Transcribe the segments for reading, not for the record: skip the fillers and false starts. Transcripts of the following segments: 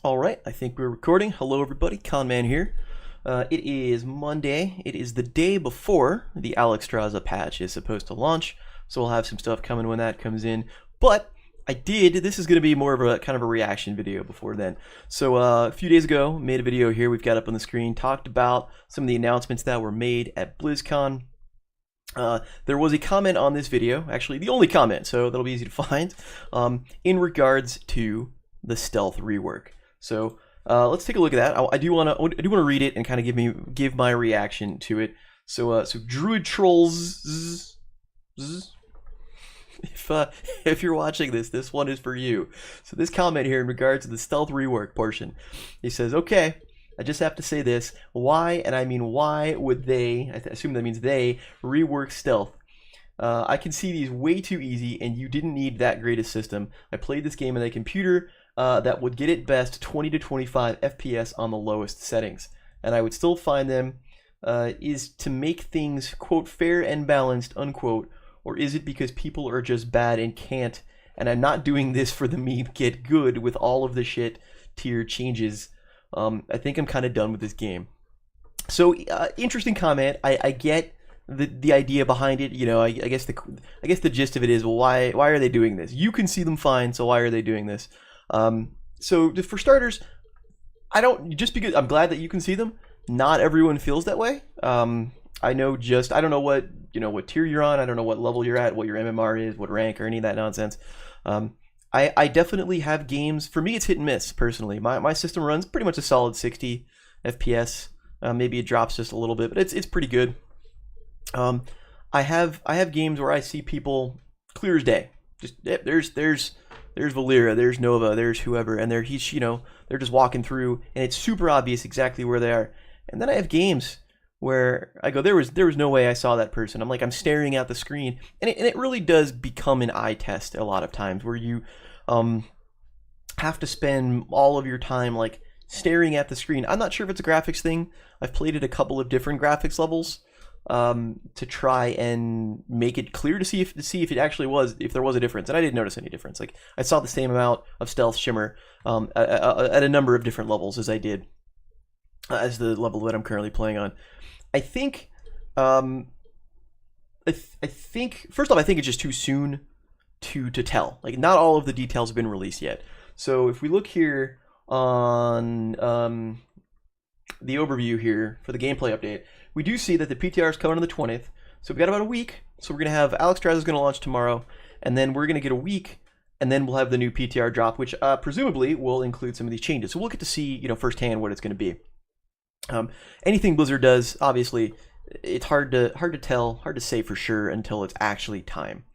All right, I think we're recording. Hello, everybody. Conman here. It is Monday. It is the day before the Alexstrasza patch is supposed to launch, so we'll have some stuff coming when that comes in. But this is going to be more of a kind of a reaction video before then. So a few days ago, made a video here we've got up on the screen, talked about some of the announcements that were made at Blizzcon. There was a comment on this video, actually the only comment, so that'll be easy to find, in regards to the stealth rework. So let's take a look at that. I do want to read it and kind of give my reaction to it. So Druid Trolls, if you're watching this one is for you. So this comment here in regards to the stealth rework portion, he says, "Okay, I just have to say this. Why, and I mean why, would they? I assume that means they rework stealth. I can see these way too easy, and you didn't need that great a system. I played this game on a computer that would get at best 20 to 25 FPS on the lowest settings, and I would still find them. Is to make things, quote, fair and balanced, unquote, or is it because people are just bad and can't, and I'm not doing this for the meme get good with all of the shit tier changes. I think I'm kind of done with this game." So interesting comment. I get the idea behind it. You know, I guess the gist of it is, well, why are they doing this? You can see them fine, so why are they doing this? So for starters, just because I'm glad that you can see them, not everyone feels that way. I don't know what tier you're on. I don't know what level you're at, what your MMR is, what rank, or any of that nonsense. I definitely have games. For me, it's hit and miss personally. My system runs pretty much a solid 60 FPS. Maybe it drops just a little bit, but it's pretty good. I have games where I see people clear as day. Just there's Valera, there's Nova, there's whoever, and they're just walking through, and it's super obvious exactly where they are. And then I have games where I go, there was no way I saw that person. I'm staring at the screen, and it really does become an eye test a lot of times, where you have to spend all of your time like staring at the screen. I'm not sure if it's a graphics thing. I've played at a couple of different graphics levels to try and make it clear to see if it actually was, if there was a difference, and I didn't notice any difference. Like, I saw the same amount of stealth shimmer at a number of different levels as I did as the level that I'm currently playing on. I think first off, I think it's just too soon to tell. Like, not all of the details have been released yet. So if we look here on the overview here for the gameplay update, we do see that the PTR is coming on the 20th. So we've got about a week. So we're going to have Alexstrasza is going to launch tomorrow, and then we're going to get a week, and then we'll have the new PTR drop, which presumably will include some of these changes. So we'll get to see, firsthand what it's going to be. Anything Blizzard does, obviously, it's hard to tell, hard to say for sure until it's actually time.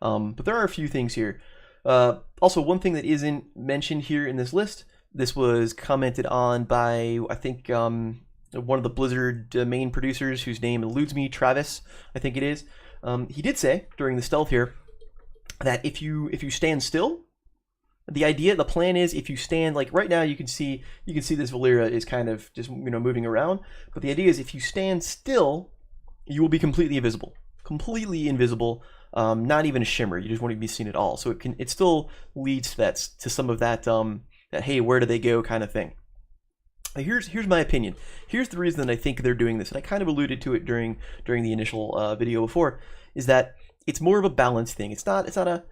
But there are a few things here. Also, one thing that isn't mentioned here in this list, this was commented on by, I think, one of the Blizzard main producers, whose name eludes me, Travis, I think it is. He did say during the stealth here that if you stand still, the plan is, if you stand, like right now, you can see this Valera is kind of just moving around, but the idea is if you stand still, you will be completely invisible, not even a shimmer. You just won't even be seen at all. So it still leads to some of that that, hey, where do they go kind of thing. Here's my opinion. Here's the reason that I think they're doing this, and I kind of alluded to it during the initial video before, is that it's more of a balance thing. It's not a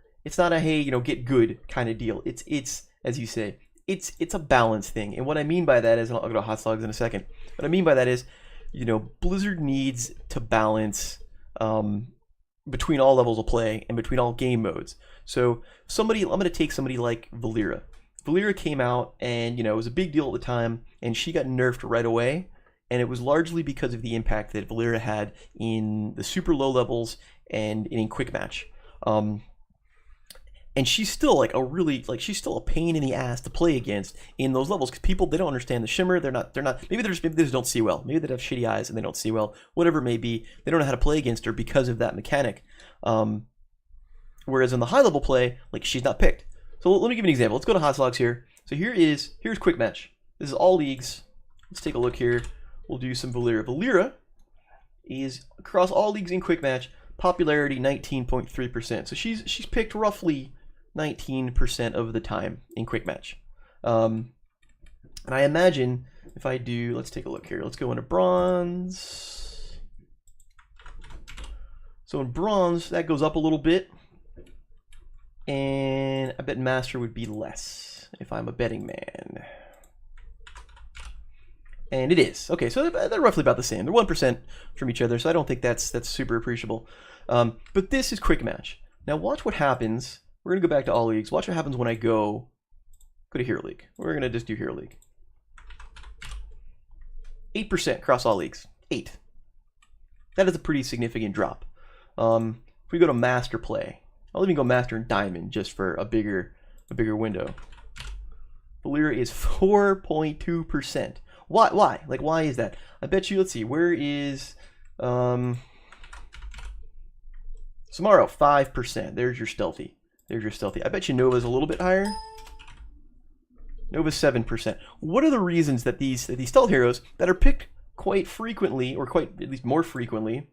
hey, get good kind of deal. It's as you say, it's a balance thing. And what I mean by that is, and I'll go to hot slugs in a second. What I mean by that is, Blizzard needs to balance between all levels of play and between all game modes. So I'm going to take somebody like Valera. Valera came out, and it was a big deal at the time, and she got nerfed right away, and it was largely because of the impact that Valera had in the super low levels and in Quickmatch. And she's still she's still a pain in the ass to play against in those levels, because people, they don't understand the shimmer. Maybe they just don't see well. Maybe they have shitty eyes and they don't see well. Whatever it may be, they don't know how to play against her because of that mechanic. Whereas in the high level play, like, she's not picked. So let me give you an example. Let's go to hot slugs here. So here's Quickmatch. This is all leagues. Let's take a look here. We'll do some Valera. Valera is across all leagues in Quickmatch, popularity 19.3%. So she's picked roughly 19% of the time in Quickmatch. And I imagine if I do, let's take a look here. Let's go into bronze. So in bronze, that goes up a little bit. And I bet master would be less if I'm a betting man. And it is. Okay, so they're roughly about the same. They're 1% from each other, so I don't think that's super appreciable. But this is Quickmatch. Now watch what happens. We're going to go back to all leagues. Watch what happens when I go to Hero League. We're going to just do Hero League. 8% across all leagues. 8. That is a pretty significant drop. If we go to Master Play, I'll even go Master and Diamond just for a bigger window. Valeera is 4.2%. Why? Like, why is that? I bet you, let's see, where is Samaro? 5%. There's your stealthy. There's your stealthy. I bet you Nova's a little bit higher. Nova's 7%. What are the reasons that these stealth heroes that are picked quite frequently, or quite at least more frequently,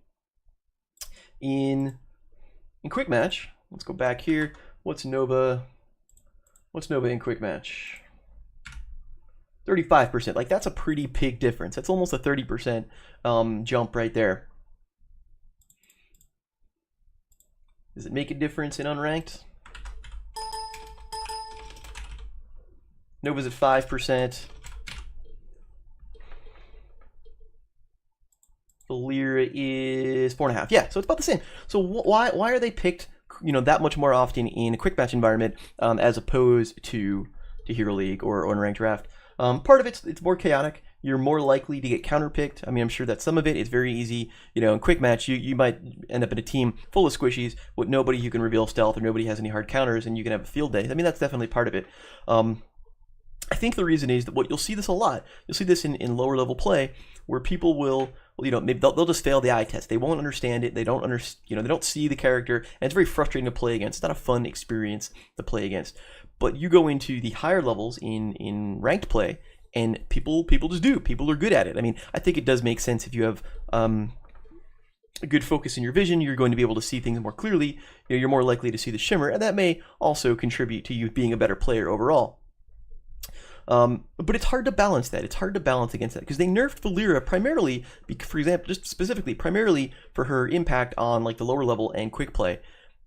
in Quickmatch? Let's go back here. What's Nova? What's Nova in Quickmatch? 35%. Like, that's a pretty big difference. That's almost a 30% jump right there. Does it make a difference in unranked? Nova's at 5%. Valeera is 4.5%. Yeah, so it's about the same. So why are they picked, you know, that much more often in a quick match environment as opposed to Hero League or unranked draft? Part of it's more chaotic. You're more likely to get counterpicked. I mean, I'm sure that some of it is very easy. You know, in quick match, you might end up in a team full of squishies with nobody who can reveal stealth or nobody has any hard counters, and you can have a field day. I mean, that's definitely part of it. I think the reason is that what you'll see this a lot. You'll see this in lower level play where people will, you know, maybe they'll just fail the eye test. They won't understand it. They don't they don't see the character, and it's very frustrating to play against. It's not a fun experience to play against. But you go into the higher levels in ranked play, and people just do. People are good at it. I mean, I think it does make sense if you have a good focus in your vision. You're going to be able to see things more clearly. You know, you're more likely to see the shimmer, and that may also contribute to you being a better player overall. But it's hard to balance that. It's hard to balance against that because they nerfed Valeera primarily, for example, just specifically, primarily for her impact on like the lower level and quick play.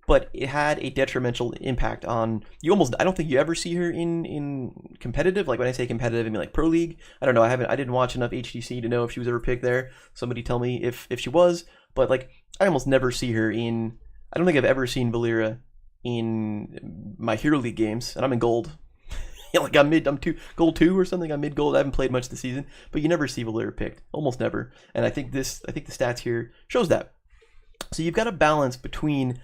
But it had a detrimental impact on you. I don't think you ever see her in competitive. Like when I say competitive, I mean like pro league. I don't know. I didn't watch enough HTC to know if she was ever picked there. Somebody tell me if she was. But like I almost never see her in. I don't think I've ever seen Valeera in my Hero League games, and I'm in gold. Like I'm gold 2 or something. I'm mid gold. I haven't played much this season, but you never see Valeera picked, almost never. And I think the stats here shows that. So you've got a balance between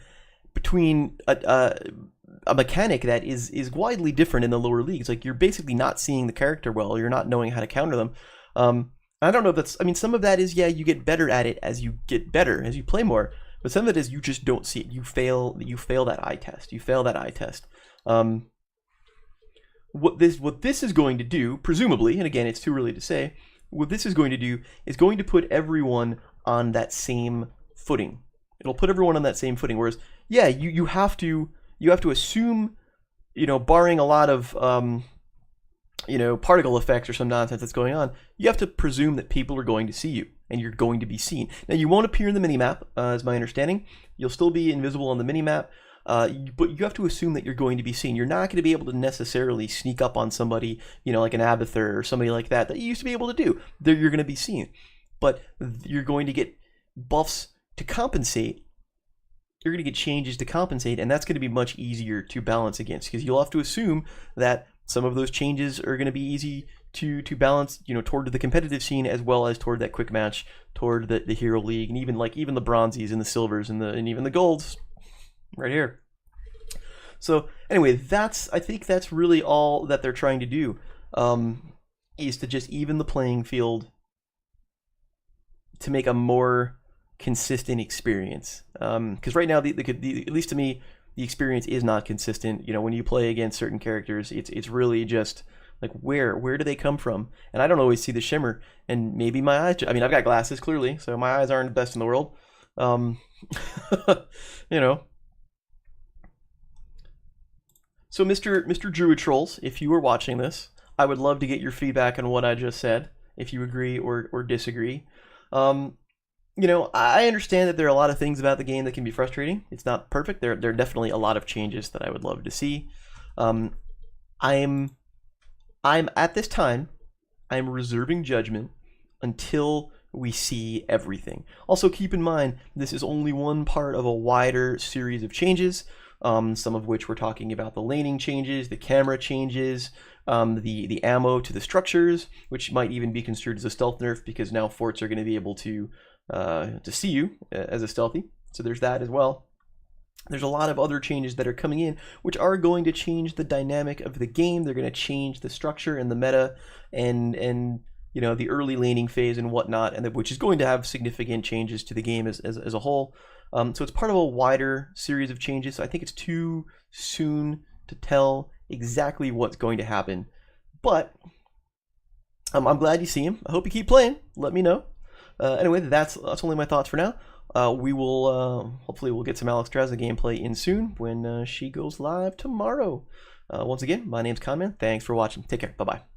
a mechanic that is widely different in the lower leagues. Like you're basically not seeing the character well. You're not knowing how to counter them. I don't know if that's. I mean, some of that is you get better at it as you get better as you play more. But some of it is you just don't see it. You fail that eye test. You fail that eye test. What this is going to do, presumably, and again, it's too early to say, what this is going to do is going to put everyone on that same footing. It'll put everyone on that same footing. Whereas, yeah, you have to assume, you know, barring a lot of particle effects or some nonsense that's going on, you have to presume that people are going to see you and you're going to be seen. Now, you won't appear in the minimap, is my understanding. You'll still be invisible on the minimap. But you have to assume that you're going to be seen. You're not going to be able to necessarily sneak up on somebody, you know, like an Abathur or somebody like that you used to be able to do. You're going to be seen. But you're going to get buffs to compensate. You're going to get changes to compensate, and that's going to be much easier to balance against because you'll have to assume that some of those changes are going to be easy to balance, you know, toward the competitive scene as well as toward that quick match, toward the Hero League, and even the bronzies and the silvers and even the golds. Right here. So anyway, I think that's really all that they're trying to do, is to just even the playing field to make a more consistent experience. Because right now, at least to me, the experience is not consistent. You know, when you play against certain characters, it's really just like where do they come from? And I don't always see the shimmer. And maybe my eyes. I mean, I've got glasses clearly, so my eyes aren't the best in the world. You know. So Mr. Druid Trolls, if you were watching this, I would love to get your feedback on what I just said, if you agree or disagree. I understand that there are a lot of things about the game that can be frustrating. It's not perfect. There are definitely a lot of changes that I would love to see. I'm at this time, I'm reserving judgment until we see everything. Also, keep in mind, this is only one part of a wider series of changes, some of which we're talking about the laning changes, the camera changes, the ammo to the structures, which might even be construed as a stealth nerf because now forts are going to be able to see you as a stealthy. So there's that as well. There's a lot of other changes that are coming in, which are going to change the dynamic of the game. They're going to change the structure and the meta, and the early laning phase and whatnot, and which is going to have significant changes to the game as a whole. So it's part of a wider series of changes. So I think it's too soon to tell exactly what's going to happen, but I'm glad you see him. I hope you keep playing. Let me know. Anyway, that's only my thoughts for now. We will hopefully we'll get some Alex Draza gameplay in soon when she goes live tomorrow. Once again, my name's Conman. Thanks for watching. Take care. Bye bye.